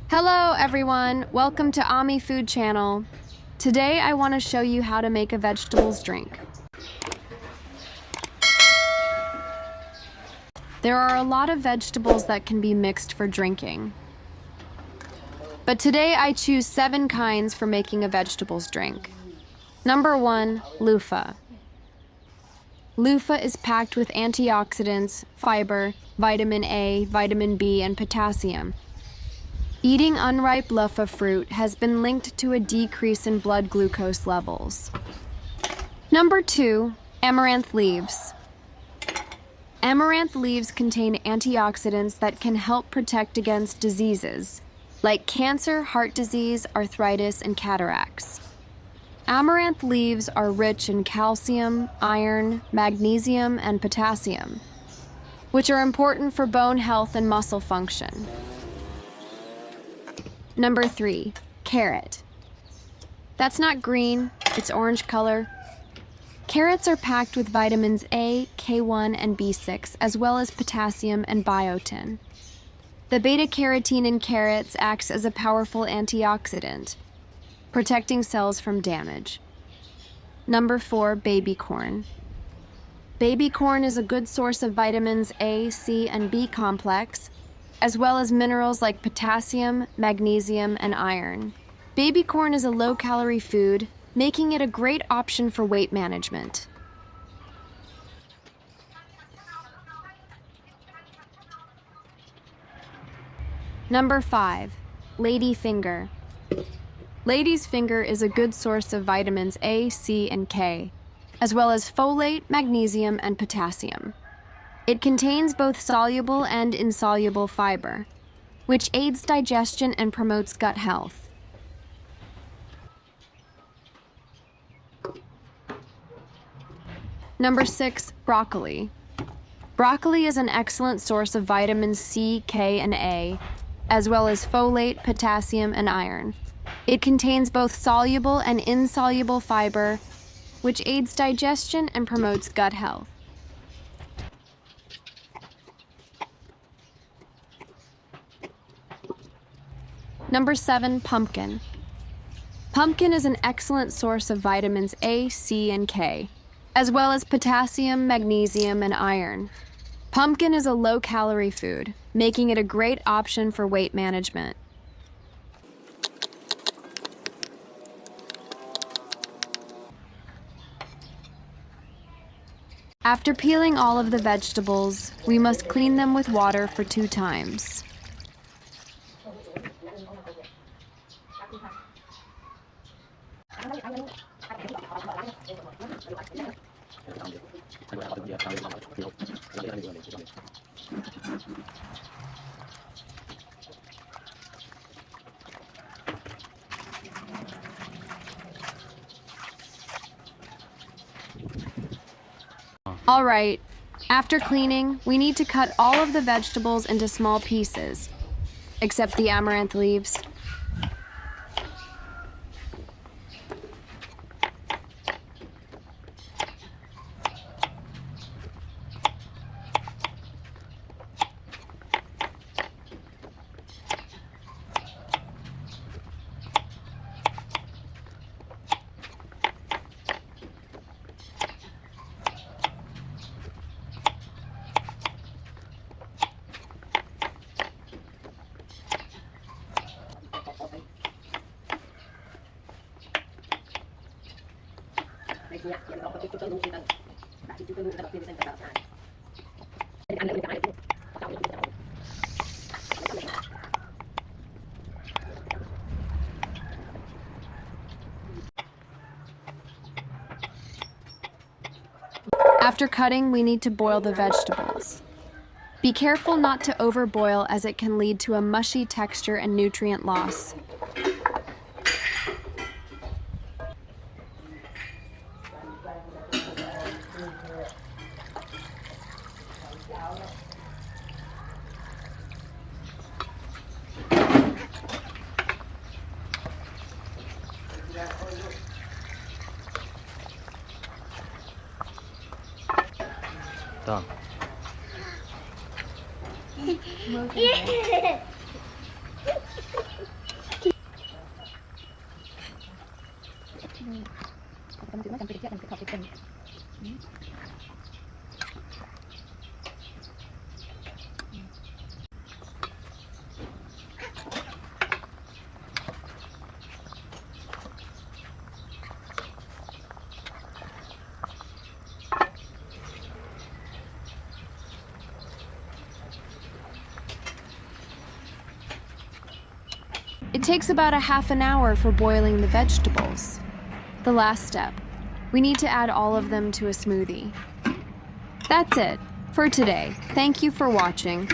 Hello everyone, welcome to Ami Food Channel. Today I want to show you how to make a vegetables drink. There are a lot of vegetables that can be mixed for drinking. But today I choose 7 kinds for making a vegetables drink. Number 1, loofah. Loofah is packed with antioxidants, fiber, vitamin A, vitamin B, and potassium. Eating unripe loofah fruit has been linked to a decrease in blood glucose levels. Number 2, amaranth leaves. Amaranth leaves contain antioxidants that can help protect against diseases, like cancer, heart disease, arthritis, and cataracts. Amaranth leaves are rich in calcium, iron, magnesium, and potassium, which are important for bone health and muscle function. Number 3, carrot. That's not green, it's orange color. Carrots are packed with vitamins A, K1, and B6, as well as potassium and biotin. The beta-carotene in carrots acts as a powerful antioxidant, protecting cells from damage. Number 4, baby corn. Baby corn is a good source of vitamins A, C, and B complex, as well as minerals like potassium, magnesium, and iron. Baby corn is a low-calorie food, making it a great option for weight management. Number 5, ladyfinger. Lady's finger is a good source of vitamins A, C, and K, as well as folate, magnesium, and potassium. It contains both soluble and insoluble fiber, which aids digestion and promotes gut health. Number 6, broccoli. Broccoli is an excellent source of vitamins C, K, and A, as well as folate, potassium, and iron. It contains both soluble and insoluble fiber, which aids digestion and promotes gut health. Number 7, pumpkin. Pumpkin is an excellent source of vitamins A, C, and K, as well as potassium, magnesium, and iron. Pumpkin is a low-calorie food, making it a great option for weight management. After peeling all of the vegetables, we must clean them with water for 2 times. All right, after cleaning, we need to cut all of the vegetables into small pieces, except the amaranth leaves. After cutting, we need to boil the vegetables. Be careful not to overboil as it can lead to a mushy texture and nutrient loss. Done. It takes about a half an hour for boiling the vegetables. The last step. We need to add all of them to a smoothie. That's it for today. Thank you for watching.